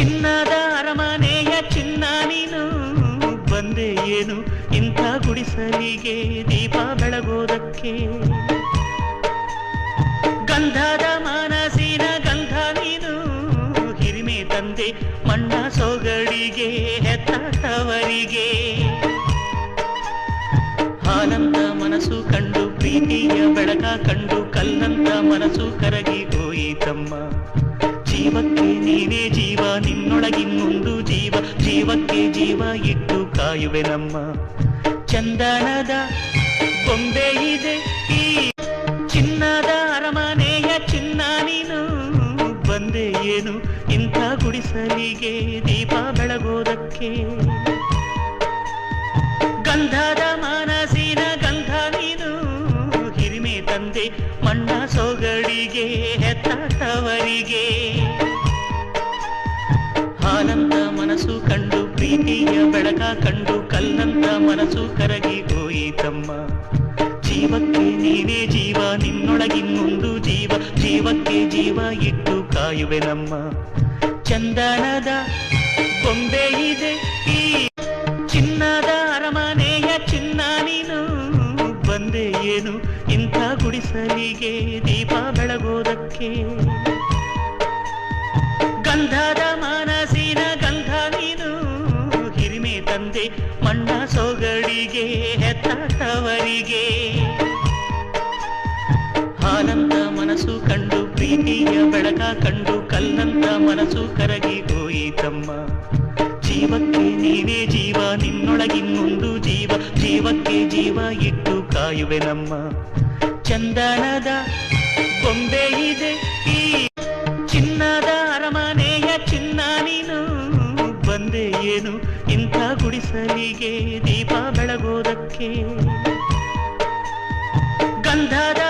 ಚಿನ್ನದ ಅರಮನೆಯ ಚಿನ್ನ ನೀನು ಬಂದೆ ಏನು ಇಂಥ ಗುಡಿಸಲಿಗೆ ದೀಪ ಬೆಳಗೋದಕ್ಕೆ. ಗಂಧದ ಮನಸ್ಸಿನ ಗಂಧ ನೀನು ಹಿರಿಮೆ ತಂದೆ ಮಣ್ಣ ಸೊಗಡಿಗೆ ಹೆತ್ತವರಿಗೆ. ಹಾಲಂತ ಮನಸ್ಸು ಕಂಡು ಪ್ರೀತಿಯ ಬೆಳಕ ಕಂಡು ಕಲ್ಲಂತ ಮನಸ್ಸು ಕರಗಿ ಹೋಯಿತಮ್ಮ. ಜೀವಕ್ಕೆ ನೀನೇ ಜೀವ ನಿನ್ನೊಳಗಿನ್ನೊಂದು ಜೀವ ಜೀವಕ್ಕೆ ಜೀವ ಇಟ್ಟು ಕಾಯುವೆ ನಮ್ಮ. ಚಂದನದ ಗೊಂಬೆ ಇದೆ ಈ ಚಿನ್ನದ ಅರಮನೆಯ ಚಿನ್ನ ನೀನು ಬಂದೆ ಏನು ಇಂಥ ಗುಡಿಸಲಿಗೆ ದೀಪ ಬೆಳಗೋದಕ್ಕೆ. ಗಂಧದ ಮನಸ್ಸಿನ ಗಂಧ ನೀನು ಹಿರಿಮೆ ತಂದೆ ಮಣ್ಣ ಸೊಗಡಿಗೆ ಹೆತ್ತವರಿಗೆ. ಹಾಲಂತ ಮನಸ್ಸು ಕಂಡು ಪ್ರೀತಿಯ ಬೆಳಕ ಕಂಡು ಕಲ್ಲಂತ ಮನಸ್ಸು ಕರಗಿ ಹೋಯಿತಮ್ಮ. ಜೀವಕ್ಕೆ ನೀನೇ ಜೀವ ನಿನ್ನೊಳಗಿನ್ನೊಂದು ಜೀವ ಜೀವಕ್ಕೆ ಜೀವ ಇಟ್ಟು ಕಾಯುವೆ ನಮ್ಮ. ಚಂದನದ ಗೊಂಬೆ ಇದೆ ಈ ಚಿನ್ನದ ಅರಮನೆಯ ಚಿನ್ನ ನೀನು ಬಂದೆ ಏನು ಇಂಥ ಗುಡಿಸಲಿಗೆ ದೀಪ ಬೆಳಗೋದಕ್ಕೆ. ಗಂಧದ ಮನಸ್ಸಿನ ಗಂಧ ನೀನು ಹಿರಿಮೆ ತಂದೆ ಮಣ್ಣ ಸೊಗಡಿಗೆ ಹೆತ್ತವರಿಗೆ. ಹಾಲಂತ ಮನಸ್ಸು ಕಂಡು ಪ್ರೀತಿಯ ಬೆಳಕ ಕಂಡು ಕಲ್ಲಂತ ಮನಸ್ಸು ಕರಗಿ ಹೋಯಿತಮ್ಮ. ಜೀವಕ್ಕೆ ನೀನೇ ಜೀವ ನಿನ್ನೊಳಗಿನ್ನೊಂದು ಜೀವ ಜೀವಕ್ಕೆ ಜೀವ ಇಟ್ಟು ಕಾಯುವೆ ನಮ್ಮ. ಚಂದನದ ಗೊಂಬೆ ಇದೆ ಈ ಚಿನ್ನದ ಅರಮನೆಯ ಚಿನ್ನ ನೀನು ಬಂದೆ ಏನು ಇಂಥ ಗುಡಿಸಲಿಗೆ ದೀಪ ಬೆಳಗೋದಕ್ಕೆ. ಗಂಧದ